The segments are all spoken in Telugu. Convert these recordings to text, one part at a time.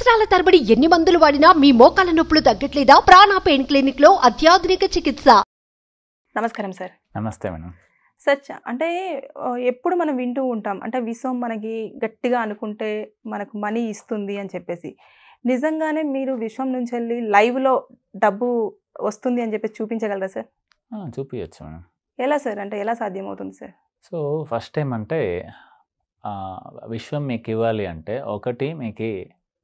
సంవత్సరాల తరబడి ఎన్ని మందులు వాడినా మీ మోకాల నొప్పులు తగ్గట్లేదా? ప్రాణ పెయిన్ క్లినిక్ లో అత్యాధునిక చికిత్స. నమస్కారం సార్. నమస్తే మేడం. సార్ అంటే ఎప్పుడు మనం వింటూ ఉంటాం అంటే విశ్వం మనకి గట్టిగా అనుకుంటే మనకు మనీ ఇస్తుంది అని చెప్పేసి. నిజంగానే మీరు విశ్వం నుంచి వెళ్ళి లైవ్లో డబ్బు వస్తుంది అని చెప్పేసి చూపించగలరా సార్? చూపించచ్చు మేడం. ఎలా సార్, అంటే ఎలా సాధ్యమవుతుంది సార్? సో ఫస్ట్ టైం అంటే విశ్వం మీకు ఇవ్వాలి అంటే ఒకటి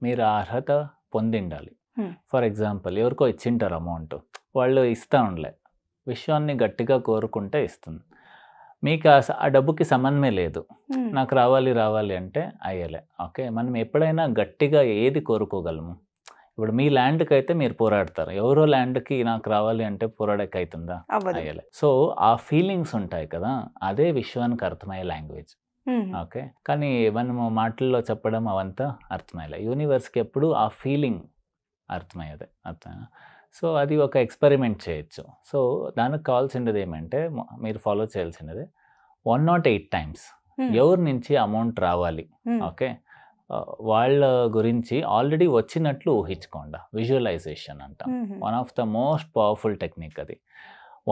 మీరు అర్హత పొందిండాలి. ఫర్ ఎగ్జాంపుల్ ఎవరికో ఇచ్చింటారు అమౌంట్, వాళ్ళు ఇస్తూ ఉండలే, విశ్వాన్ని గట్టిగా కోరుకుంటే ఇస్తుంది. మీకు ఆ డబ్బుకి సంబంధమే లేదు, నాకు రావాలి అంటే అయ్యలే. ఓకే, మనం ఎప్పుడైనా గట్టిగా ఏది కోరుకోగలము? ఇప్పుడు మీ ల్యాండ్కి అయితే మీరు పోరాడతారు, ఎవరో ల్యాండ్కి నాకు రావాలి అంటే పోరాడక అవుతుందా? అయ్యలే. సో ఆ ఫీలింగ్స్ ఉంటాయి కదా, అదే విశ్వానికి అర్థమయ్యే లాంగ్వేజ్. ఓకే, కానీ మనము మాటల్లో చెప్పడం అవంతా అర్థమయ్యలే. యూనివర్స్కి ఎప్పుడు ఆ ఫీలింగ్ అర్థమయ్యేది. సో అది ఒక ఎక్స్పెరిమెంట్ చేయొచ్చు. సో దానికి కావాల్సినది ఏమంటే మీరు ఫాలో చేయాల్సినది 108 times ఎవరి నుంచి అమౌంట్ రావాలి. ఓకే, వాళ్ళ గురించి ఆల్రెడీ వచ్చినట్లు ఊహించుకోండి. విజువలైజేషన్ అంటాం, one of the most powerful technique అది.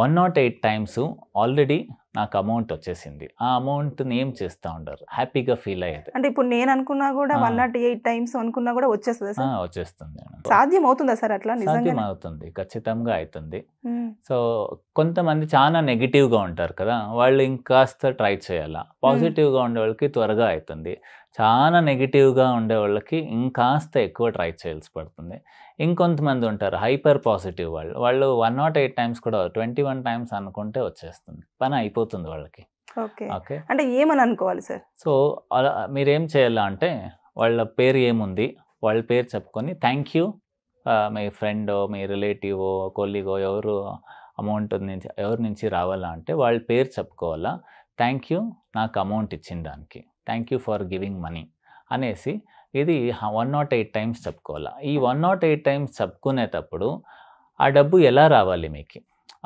108 times ఆల్రెడీ నాకు అమౌంట్ వచ్చేసింది, ఆ అమౌంట్ని ఏం చేస్తూ ఉంటారు, హ్యాపీగా ఫీల్ అయ్యేది. అంటే ఇప్పుడు నేను అనుకున్నా కూడా 108 times అనుకున్నా కూడా వచ్చేస్తుంది సార్? వచ్చేస్తుంది. సాధ్యం అవుతుందా సార్ అట్లా? సాధ్యం అవుతుంది, ఖచ్చితంగా అవుతుంది. సో కొంతమంది చాలా నెగిటివ్గా ఉంటారు కదా, వాళ్ళు ఇంకాస్త ట్రై చేయాలా. పాజిటివ్గా ఉండే వాళ్ళకి త్వరగా అవుతుంది, చాలా నెగిటివ్గా ఉండే వాళ్ళకి ఇంకాస్త ఎక్కువ ట్రై చేయాల్సి పడుతుంది. ఇంకొంతమంది ఉంటారు హైపర్ పాజిటివ్ వాళ్ళు 108 times కూడా 21 times అనుకుంటే వచ్చేస్తుంది, పని అయిపోతుంది వాళ్ళకి. ఓకే, అంటే ఏమని అనుకోవాలి సార్? సో అలా మీరేం చేయాలా అంటే వాళ్ళ పేరు ఏముంది, వాళ్ళ పేరు చెప్పుకొని థ్యాంక్ యూ, మీ ఫ్రెండో మీ రిలేటివో కొలీగో ఎవరు అమౌంట్ నుంచి ఎవరి నుంచి రావాలా అంటే వాళ్ళ పేరు చెప్పుకోవాలా. థ్యాంక్ యూ నాకు అమౌంట్ ఇచ్చిన దానికి, thank you for giving money అనేసి ఇది 108 times చెప్పుకోవాలా. ఈ 108 times చెప్పుకునేటప్పుడు ఆ డబ్బు ఎలా రావాలి, మీకు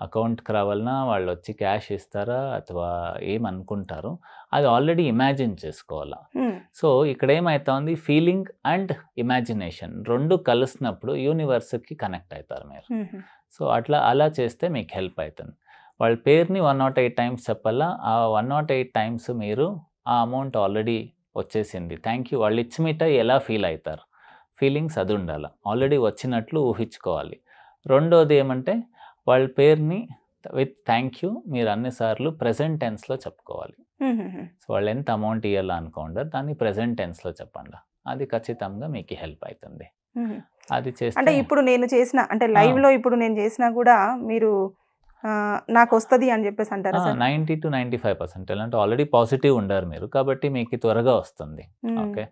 అకౌంట్కి రావాలన్నా, వాళ్ళు వచ్చి క్యాష్ ఇస్తారా అథవా ఏమనుకుంటారు, అది ఆల్రెడీ ఇమాజిన్ చేసుకోవాలా. సో ఇక్కడ ఏమవుతుంది, ఫీలింగ్ అండ్ ఇమాజినేషన్ రెండు కలిసినప్పుడు యూనివర్స్కి కనెక్ట్ అవుతారు మీరు. సో అలా చేస్తే మీకు హెల్ప్ అవుతుంది. వాళ్ళ పేరుని 108 times చెప్పాలా. ఆ 108 times మీరు ఆ అమౌంట్ ఆల్రెడీ వచ్చేసింది, థ్యాంక్ యూ వాళ్ళు ఇచ్చిమిట ఎలా ఫీల్ అవుతారు, ఫీలింగ్స్ అది ఉండాలి, ఆల్రెడీ వచ్చినట్లు ఊహించుకోవాలి. రెండోది ఏమంటే వాళ్ళ పేరుని విత్ థ్యాంక్ యూ మీరు అన్నిసార్లు ప్రెజెంట్ టెన్స్లో చెప్పుకోవాలి. సో వాళ్ళు ఎంత అమౌంట్ ఇవ్వాలా అనుకోండి, దాన్ని ప్రెజెంట్ టెన్స్లో చెప్పండి, అది ఖచ్చితంగా మీకు హెల్ప్ అవుతుంది. అది చేస్తే అంటే ఇప్పుడు నేను చేసిన అంటే లైవ్లో ఇప్పుడు నేను చేసినా కూడా మీరు నాకు వస్తుంది అని చెప్పేసి అంటారా? 90 to 95% అంటే ఆల్రెడీ పాజిటివ్ ఉండారు మీరు, కాబట్టి మీకు త్వరగా వస్తుంది. ఓకే,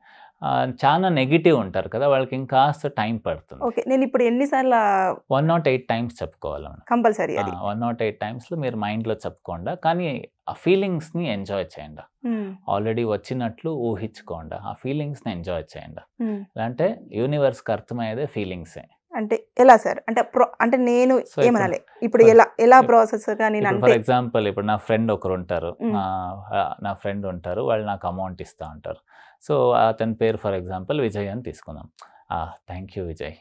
చాలా నెగిటివ్ ఉంటారు కదా, వాళ్ళకి ఇంకాస్త టైం పడుతుంది. ఓకే, నేను ఇప్పుడు ఎన్నిసార్లు 108 times చెప్పుకోవాలి కంపల్సరీ? 108 timesలో మీరు మైండ్లో చెప్పుకోండి, కానీ ఆ ఫీలింగ్స్ని ఎంజాయ్ చేయండి, ఆల్రెడీ వచ్చినట్లు ఊహించుకోండి, ఆ ఫీలింగ్స్ని ఎంజాయ్ చేయండి. అంటే యూనివర్స్కి అర్థమయ్యేదే ఫీలింగ్సే. అంటే ఎలా సార్, అంటే నేను ఏమనాలి ఇప్పుడు ఎలా ప్రాసెస్? ఫర్ ఎగ్జాంపుల్ ఇప్పుడు నా ఫ్రెండ్ ఒకరు ఉంటారు, నా ఫ్రెండ్ ఉంటారు, వాళ్ళు నాకు అమౌంట్ ఇస్తూ ఉంటారు. సో అతని పేరు ఫర్ ఎగ్జాంపుల్ విజయ్ అని తీసుకుందాం. థ్యాంక్ యూ విజయ్,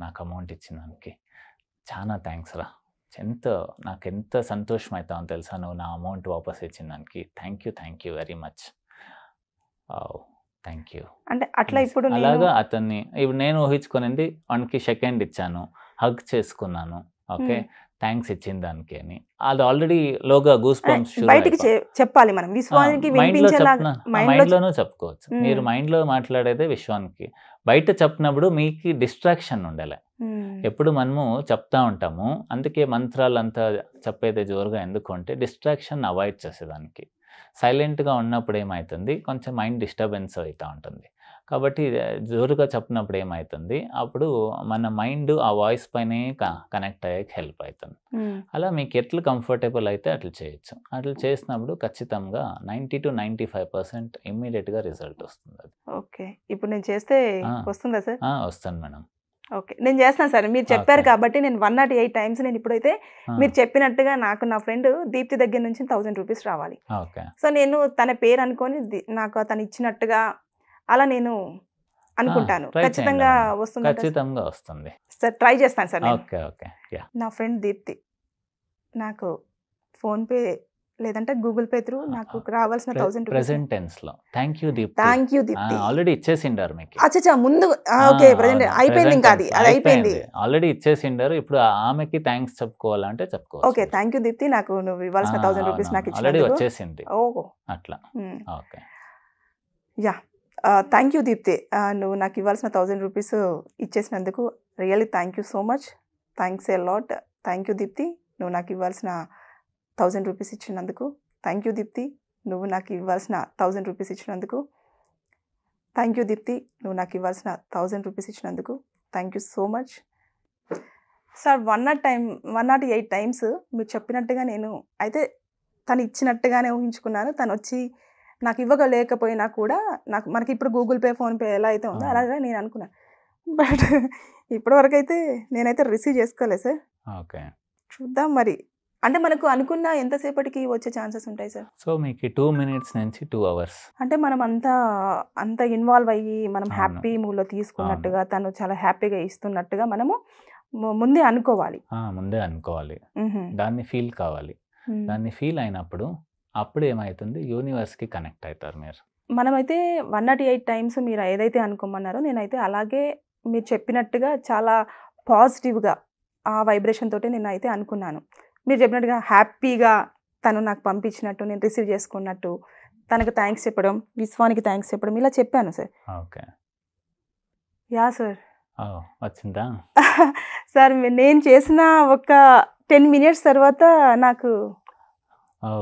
నాకు అమౌంట్ ఇచ్చిన దానికి చాలా థ్యాంక్స్ రా, నాకు ఎంత సంతోషం అవుతామో తెలుసా నువ్వు నా అమౌంట్ వాపస్ ఇచ్చిన దానికి, thank you very much, thank you. అంటే అట్లా ఇప్పుడు అలాగా అతన్ని ఇప్పుడు నేను ఊహించుకునేది వానికి సెకండ్ ఇచ్చాను, హగ్ చేసుకున్నాను, ఓకే థ్యాంక్స్ ఇచ్చిన దానికి అని, అది ఆల్రెడీ లోగా గూస్ బంప్స్ బయటికి చెప్పాలి మనం, విశ్వానికి మైండ్లోనూ చెప్పుకోవచ్చు. మీరు మైండ్లో మాట్లాడేదే విశ్వానికి, బయట చెప్పినప్పుడు మీకు డిస్ట్రాక్షన్ ఉండాలి. ఎప్పుడు మనము చెప్తా ఉంటాము, అందుకే మంత్రాలు అంతా చెప్పేదే జోరుగా ఎందుకు అంటే డిస్ట్రాక్షన్ అవాయిడ్ చేసేదానికి. సైలెంట్గా ఉన్నప్పుడు ఏమవుతుంది, కొంచెం మైండ్ డిస్టర్బెన్స్ అవుతూ ఉంటుంది, కాబట్టి జోరుగా చెప్పినప్పుడు ఏమవుతుంది, అప్పుడు మన మైండ్ ఆ వాయిస్ పైనే కనెక్ట్ అయ్యేకి హెల్ప్ అవుతుంది. అలా మీకు ఎట్లా కంఫర్టబుల్ అయితే అట్లా చేయొచ్చు. అట్లా చేసినప్పుడు ఖచ్చితంగా 90 to 95% ఇమ్మీడియట్గా రిజల్ట్ వస్తుంది. ఓకే, ఇప్పుడు నేను చేస్తే వస్తుందా సార్? వస్తుంది మేడం. ఓకే, నేను చేస్తాను సార్, మీరు చెప్పారు కాబట్టి నేను 108 times నేను ఇప్పుడైతే మీరు చెప్పినట్టుగా నాకు నా ఫ్రెండ్ దీప్తి దగ్గర నుంచి 1000 rupees రావాలి. సో నేను తన పేరు అనుకొని నాకు తను ఇచ్చినట్టుగా అలా నేను అనుకుంటాను. try ఖచ్చితంగా చేయండి. వస్తుంది ఖచ్చితంగా వస్తుంది. సార్. ట్రై చేస్తాను సార్ నేను. ఓకే ఓకే యా నా ఫ్రెండ్ దీప్తి నాకు ఫోన్పే లేదంటే గూగుల్ పే త్రూ నాకు రావాల్సిన 1000 రూపీస్. ప్రెసెంట్ టెన్స్ లో thank you Deepti thank you Deepti. Already ఇచ్చేసిండారు మీకు. అచ్చా ముందు ఓకే ప్రెసెంట్ అయిపోయింది, ఇంకా అది అయిపోయింది ఆల్రెడీ ఇచ్చేసిండారు. ఇప్పుడు ఆమెకి థ్యాంక్స్ చెప్పుకోవాలంటే చెప్పుకోవచ్చు. ఓకే థ్యాంక్ యూ దీప్తి, నాకు నువ్వు ఇవ్వాల్సిన 1000 రూపీస్ నాకు ఆల్రెడీ ఇచ్చినందుకు. వచ్చేసింది ఓహో అట్లా. Okay yeah thank you Deepti, నువ్వు నాకు ఇవ్వాల్సిన 1000 రూపీస్ ఇచ్చేసినందుకు really thank you so much. Thanks a lot. Thank you Deepti, నువ్వు నాకు ఇవ్వాల్సిన 1000 రూపీస్ ఇచ్చినందుకు. థ్యాంక్ యూ దీప్తి, నువ్వు నాకు ఇవ్వాల్సిన 1000 రూపీస్ ఇచ్చినందుకు. థ్యాంక్ యూ దీప్తి, నువ్వు నాకు ఇవ్వాల్సిన 1000 రూపీస్ ఇచ్చినందుకు. Thank you so much sir. 108 times మీరు చెప్పినట్టుగా నేను అయితే తను ఇచ్చినట్టుగానే ఊహించుకున్నాను. తను వచ్చి నాకు ఇవ్వలేకపోయినా కూడా మనకి ఇప్పుడు గూగుల్ పే ఫోన్పే ఎలా అయితే ఉందో అలాగా నేను అనుకున్నాను. బట్ ఇప్పటివరకు అయితే నేనైతే రిసీవ్ చేసుకోలేదు సార్. ఓకే చూద్దాం మరి. అంటే మనకు అనుకున్న ఎంతసేపటికి వచ్చే ఛాన్సెస్ ఉంటాయి సార్? సో మీకు 2 minutes నుంచి 2 hours. అంటే మనం అంత ఇన్వాల్వ్ అయ్యి మనం హ్యాపీ మూడ్లో తీసుకున్నట్టుగా తను చాలా హ్యాపీగా ఇస్తున్నట్టుగా మనము ముందే అనుకోవాలి. ముందే అనుకోవాలి, దాన్ని ఫీల్ కావాలి. దాన్ని ఫీల్ అయినప్పుడు అప్పుడు ఏమవుతుంది, యూనివర్స్కి కనెక్ట్ అవుతారు మీరు. మనమైతే 108 టైమ్స్ మీరు ఏదైతే అనుకోమన్నారో నేనైతే అలాగే మీరు చెప్పినట్టుగా చాలా పాజిటివ్గా ఆ వైబ్రేషన్ తోటి నేను అయితే అనుకున్నాను. మీరు చెప్పినట్టుగా హ్యాపీగా తను నాకు పంపించినట్టు, నేను రిసీవ్ చేసుకున్నట్టు, తనకు థ్యాంక్స్ చెప్పడం, విశ్వానికి థ్యాంక్స్ చెప్పడం, ఇలా చెప్పాను సార్. Okay yeah sir. వచ్చిందా సార్? నేను చేసిన ఒక 10 minutes తర్వాత నాకు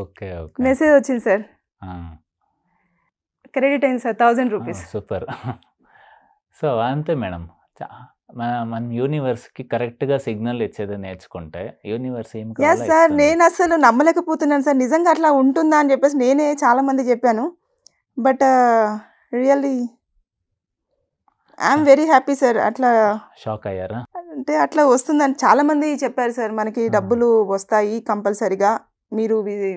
ఓకే ఓకే మెసేజ్ వచ్చింది సార్. క్రెడిట్ అయింది సార్ 1000 రూపీస్. సూపర్. సో అంతే మేడం, మన యూనివర్స్కి కరెక్ట్గా సిగ్నల్ ఇచ్చేది నేర్చుకుంటే యూనివర్స్ ఏం ఎస్ సార్. నేను అసలు నమ్మలేకపోతున్నాను సార్, నిజంగా అట్లా ఉంటుందా అని చెప్పేసి. నేనే చాలా మంది చెప్పాను, but really I'm very happy sir. అట్లా షాక్ అయ్యారా? అంటే అట్లా వస్తుందని చాలా మంది చెప్పారు సార్. మనకి డబ్బులు వస్తాయి కంపల్సరిగా, మీరు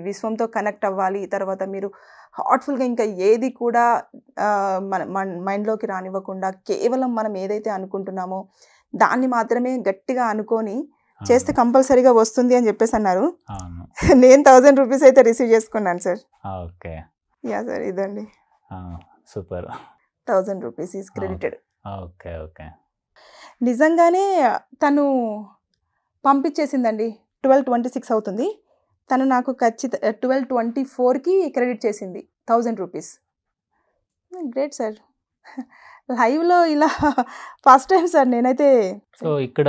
విశ్వంతో కనెక్ట్ అవ్వాలి, తర్వాత మీరు హార్ట్ఫుల్గా ఇంకా ఏది కూడా మన మైండ్లోకి రానివ్వకుండా కేవలం మనం ఏదైతే అనుకుంటున్నామో దాన్ని మాత్రమే గట్టిగా అనుకొని చేస్తే కంపల్సరీగా వస్తుంది అని చెప్పేసి అన్నారు. నేను 1000 రూపీస్ అయితే రిసీవ్ చేసుకున్నాను సార్. ఓకే యా సార్, ఇదండి super. 1000 rupees is credited. Okay okay. నిజంగానే తను పంపించేసిందండి. 12:26 అవుతుంది. తను నాకు 12:24కి క్రెడిట్ చేసింది 1000 రూపీస్. Great sir. లైవ్లో ఇలా ఫస్ట్ టైం సార్ నేనైతే. సో ఇక్కడ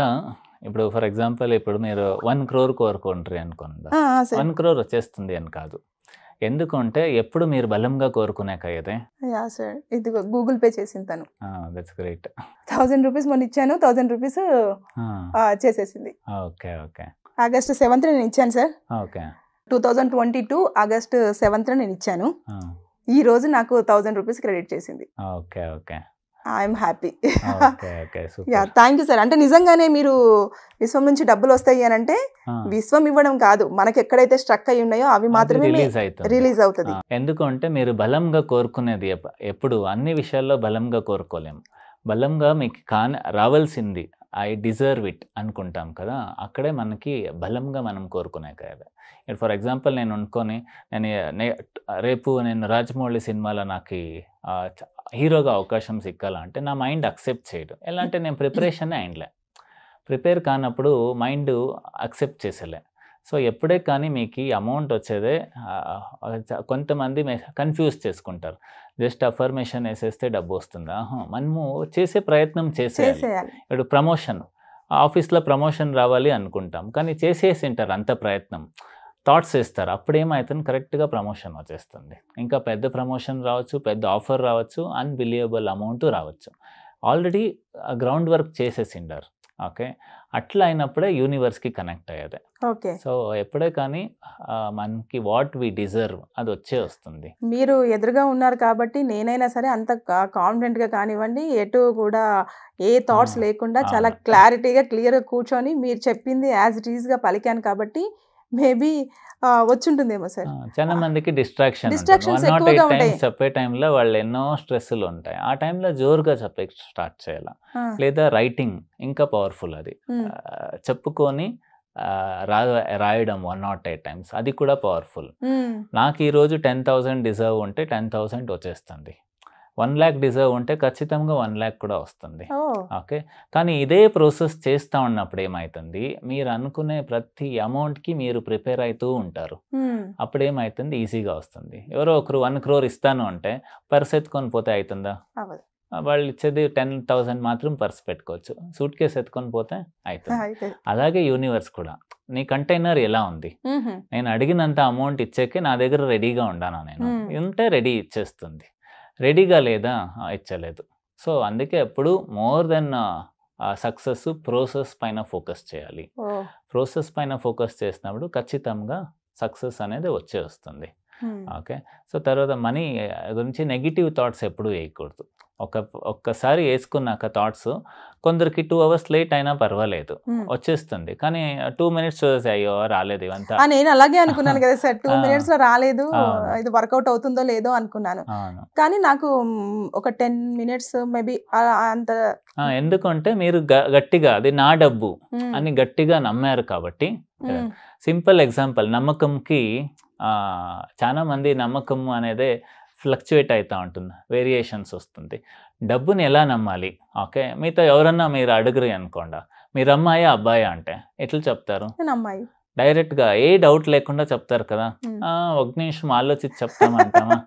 ఇప్పుడు ఫర్ ఎగ్జాంపుల్ ఇప్పుడు మీరు 1 crore కోరుకుంటారు అనుకోండి, 1 crore వచ్చేస్తుంది అని కాదు. ఎందుకంటే ఎప్పుడు మీరు బలంగా కోరుకునే కదే. యా సార్, ఇది గూగుల్ పే చేసింది తను. That's great. 1000 రూపీస్ మొన్న ఇచ్చాను, 1000 రూపీస్ చేసేసింది. Okay okay. ఆగస్ట్ 7th నేను ఇచ్చాను సార్. ఓకే. 2022 ఆగస్ట్ 7th నేను ఇచ్చాను. ఈ రోజు నాకు 1000 రూపీస్ క్రెడిట్ చేసింది. Okay okay. I'm happy. Yeah thank you sir. అంటే నిజంగానే మీరు విశ్వం నుంచి డబ్బులు వస్తాయి అని అంటే విశ్వం ఇవ్వడం కాదు, మనకి ఎక్కడైతే స్ట్రక్ అయి ఉన్నాయో అవి మాత్రమే రిలీజ్ అవుతుంది. ఎందుకంటే మీరు బలంగా కోరుకునేది ఎప్పుడు అన్ని విషయాల్లో బలంగా కోరుకోలేము. బలంగా మీకు రావాల్సింది ఐ డిజర్వ్ ఇట్ అనుకుంటాం కదా, అక్కడే మనకి బలంగా మనం కోరుకునే కదా. ఫర్ ఎగ్జాంపుల్ నేను అనుకొని రేపు నేను రాజమౌళి సినిమాలో నాకు హీరోగా అవకాశం సిక్కాలంటే నా మైండ్ అక్సెప్ట్ చేయడం. ఎలా అంటే నేను ప్రిపరేషన్ అయిండ్లే, ప్రిపేర్ కానప్పుడు మైండ్ అక్సెప్ట్ చేసేలే. సో ఎప్పుడే కానీ మీకు అమౌంట్ వచ్చేదే కొంతమంది కన్ఫ్యూజ్ చేసుకుంటారు. జస్ట్ అఫర్మేషన్ వేసేస్తే డబ్బు వస్తుందా? మనము చేసే ప్రయత్నం చేసేయాలి. ఇప్పుడు ప్రమోషన్, ఆఫీస్లో ప్రమోషన్ రావాలి అనుకుంటాం, కానీ చేసేసి ఉంటారు అంత ప్రయత్నం, థాట్స్ వేస్తారు, అప్పుడేమవుతుంది కరెక్ట్గా ప్రమోషన్ వచ్చేస్తుంది. ఇంకా పెద్ద ప్రమోషన్ రావచ్చు, పెద్ద ఆఫర్ రావచ్చు, అన్బిలీవబుల్ అమౌంట్ రావచ్చు. ఆల్రెడీ గ్రౌండ్ వర్క్ చేసేసిండారు. ఓకే, అట్లా అయినప్పుడే యూనివర్స్కి కనెక్ట్ అయ్యేది. ఓకే. సో ఎప్పుడే కానీ మనకి వాట్ వి డిజర్వ్ అది వస్తుంది. మీరు ఎదురుగా ఉన్నారు కాబట్టి నేనైనా సరే అంత కాన్ఫిడెంట్గా కానివ్వండి, ఎటు కూడా ఏ థాట్స్ లేకుండా చాలా క్లారిటీగా క్లియర్గా కూర్చొని మీరు చెప్పింది యాజ్ ఇట్ ఈజ్గా పలికాను కాబట్టి మేబీ వచ్చుంటుందేమో సార్. చాలా మందికి డిస్ట్రాక్షన్స్ Distractions 108 ఎక్కువగా ఉంటాయి. టైమ్స్ చెప్పే టైంలో వాళ్ళు ఎన్నో స్ట్రెస్లు ఉంటాయి. ఆ టైంలో జోరుగా చెప్పే స్టార్ట్ చేయాలి. ఆ, లేదా రైటింగ్ ఇంకా పవర్ఫుల్ అది. ఉమ్, చెప్పుకొని రాయడం 108 టైమ్స్ అది కూడా పవర్ఫుల్. ఉమ్, నాకు ఈరోజు 10,000 డిజర్వ్ ఉంటే 10,000 వచ్చేస్తుంది. 1 lakh డిజర్వ్ ఉంటే ఖచ్చితంగా 1 lakh కూడా వస్తుంది. ఓ, ఓకే, కానీ ఇదే ప్రాసెస్ చేస్తూ ఉన్నప్పుడు ఏమవుతుంది, మీరు అనుకునే ప్రతి అమౌంట్కి మీరు ప్రిపేర్ అవుతూ ఉంటారు. ఉమ్, అప్పుడు ఏమవుతుంది, ఈజీగా వస్తుంది. ఎవరో ఒకరు 1 crore ఇస్తాను అంటే పర్స్ ఎత్తుకొని పోతే అవుతుందా? అవ్వదు. వాళ్ళు ఇచ్చేది 10,000 మాత్రం పర్స్ పెట్టుకోవచ్చు. సూట్ కేసు ఎత్తుకొని పోతే అవుతుంది. అయితే అలాగే యూనివర్స్ కూడా నీ కంటైనర్ ఎలా ఉంది, ఉహు, నేను అడిగినంత అమౌంట్ ఇచ్చేకే నా దగ్గర రెడీగా ఉండానా, నేను ఉంటే రెడీ ఇచ్చేస్తుంది. రెడీగా లేదా ఇచ్చలేదు. సో అందుకే ఎప్పుడు మోర్ దెన్ సక్సెస్ ప్రోసెస్ పైన ఫోకస్ చేయాలి. ఓ, ప్రోసెస్ పైన ఫోకస్ చేసినప్పుడు ఖచ్చితంగా సక్సెస్ అనేది వస్తుంది. ఉమ్, ఓకే, సో తర్వాత మనీ గురించి నెగిటివ్ థాట్స్ ఎప్పుడు వేయకూడదు. ఒక్కసారి వేసుకున్నాక థాట్స్ కొందరికి 2 hours లేట్ అయినా పర్వాలేదు, ఉమ్. వచ్చేస్తుంది. కానీ 2 minutes అయ్యో రాలేదు ఇవంతా. నేను అలాగే అనుకున్నాను కదా సార్, 2 minutes లో రాలేదు, అవును. ఇది వర్కౌట్ అవుతుందో లేదో అనుకున్నాను. అవును. కానీ నాకు ఒక 10 minutes మేబీ అంత. ఎందుకంటే మీరు గట్టిగా అది నా డబ్బు ఉమ్, అని గట్టిగా నమ్మారు కాబట్టి. ఉమ్, సింపుల్ ఎగ్జాంపుల్, నమ్మకంకి చాలా మంది నమ్మకం అనేది ఫ్లక్చువేట్ అవుతూ ఉంటుంది, వేరియేషన్స్ వస్తుంది. డబ్బుని ఎలా నమ్మాలి? ఓకే, మీతో ఎవరన్నా మీరు అడుగురు అనుకోండి, మీరు అమ్మాయా అబ్బాయా అంటే ఎట్లా చెప్తారు? నేను అమ్మాయి. డైరెక్ట్గా ఏ డౌట్ లేకుండా చెప్తారు కదా. ఉమ్. ఒక నిమిషం ఆలోచించి చెప్తామంటామా?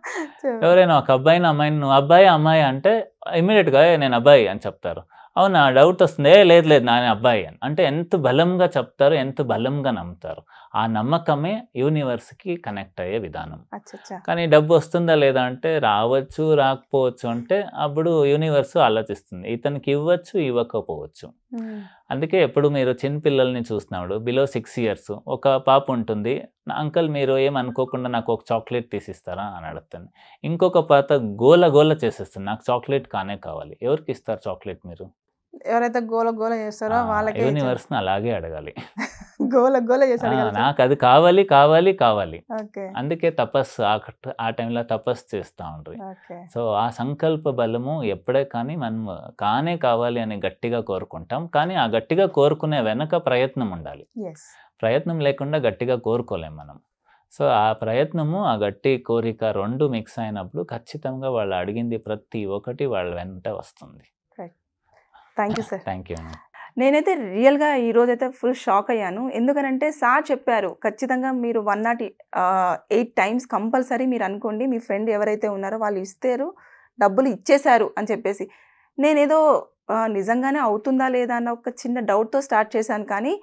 ఎవరైనా ఒక అబ్బాయిని అమ్మాయిని నువ్వు అబ్బాయి అమ్మాయి అంటే ఇమ్మీడియట్గా నేను అబ్బాయి అని చెప్తారు. అవునా, డౌట్ వస్తుంది, లేదు లేదు నేను అబ్బాయి అని. అంటే ఎంత బలంగా చెప్తారు, ఎంత బలంగా నమ్ముతారు. ఆ నమ్మకమే యూనివర్స్కి కనెక్ట్ అయ్యే విధానం. అచ్చచ్చా. కానీ డబ్బు వస్తుందా లేదా అంటే రావచ్చు రాకపోవచ్చు అంటే అప్పుడు యూనివర్స్ ఆలోచిస్తుంది, ఇతనికి ఇవ్వచ్చు ఇవ్వకపోవచ్చు. ఉమ్, అందుకే ఎప్పుడు మీరు చిన్న పిల్లల్ని చూసినప్పుడు బిలో 6 years ఒక పాప ఉంటుంది, అంకల్ మీరు ఏమనుకోకుండా నాకు ఒక చాక్లెట్ తీసిస్తారా అని అడుగుతుంది. ఇంకొక పాత గోల గోల చేసేస్తుంది, నాకు చాక్లెట్ కానే కావాలి. ఎవరికి ఇస్తారు చాక్లెట్ మీరు? ఎవరైతే గోల గోల చేస్తారో వాళ్ళకి యూనివర్స్ని అలాగే అడగాలి. గోల గోల చేస్తాడు కదా. నాకు అది కావాలి కావాలి కావాలి. ఓకే, అందుకే తపస్సు ఆ టైంలో తపస్సు చేస్తూ ఉండ్రి. ఓకే. సో ఆ సంకల్ప బలము ఎప్పుడే కానీ మనం కానే కావాలి అని గట్టిగా కోరుకుంటాం. కానీ ఆ గట్టిగా కోరుకునే వెనక ప్రయత్నం ఉండాలి. ఎస్. ప్రయత్నం లేకుండా గట్టిగా కోరుకోలేం మనం. సో ఆ ప్రయత్నము ఆ గట్టి కోరిక 2 మిక్స్ అయినప్పుడు ఖచ్చితంగా వాళ్ళు అడిగింది ప్రతి ఒక్కటి వాళ్ళ వెంట వస్తుంది. Thank you sir. Thank you. నేనైతే రియల్గా ఈరోజైతే ఫుల్ షాక్ అయ్యాను. ఎందుకనంటే సార్ చెప్పారు ఖచ్చితంగా మీరు 108 times కంపల్సరీ మీరు అనుకోండి, మీ ఫ్రెండ్ ఎవరైతే ఉన్నారో వాళ్ళు ఇస్తారు, డబ్బులు ఇచ్చేశారు అని చెప్పేసి. నేనేదో నిజంగానే అవుతుందా లేదా అన్న ఒక చిన్న డౌట్తో స్టార్ట్ చేశాను. కానీ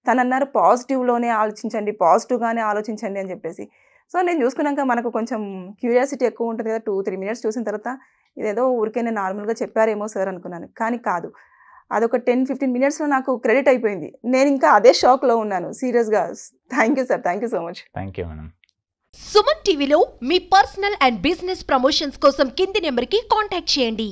తను అన్నారు పాజిటివ్లోనే ఆలోచించండి, పాజిటివ్గానే ఆలోచించండి అని చెప్పేసి. సో నేను చూసుకున్నాక మనకు కొంచెం క్యూరియాసిటీ ఎక్కువ ఉంటుంది కదా. 2-3 minutes చూసిన తర్వాత ఇదేదో ఊరికైనా నార్మల్గా చెప్పారేమో సార్ అనుకున్నాను. కానీ కాదు, అదొక 10-15 minutesలో నాకు క్రెడిట్ అయిపోయింది. నేను ఇంకా అదే షాక్లో ఉన్నాను సీరియస్గా. Thank you sir, thank you so much. Thank you madam. Suman టీవీలో మీ పర్సనల్ అండ్ బిజినెస్ ప్రమోషన్స్ కోసం కింది నెంబర్కి కాంటాక్ట్ చేయండి.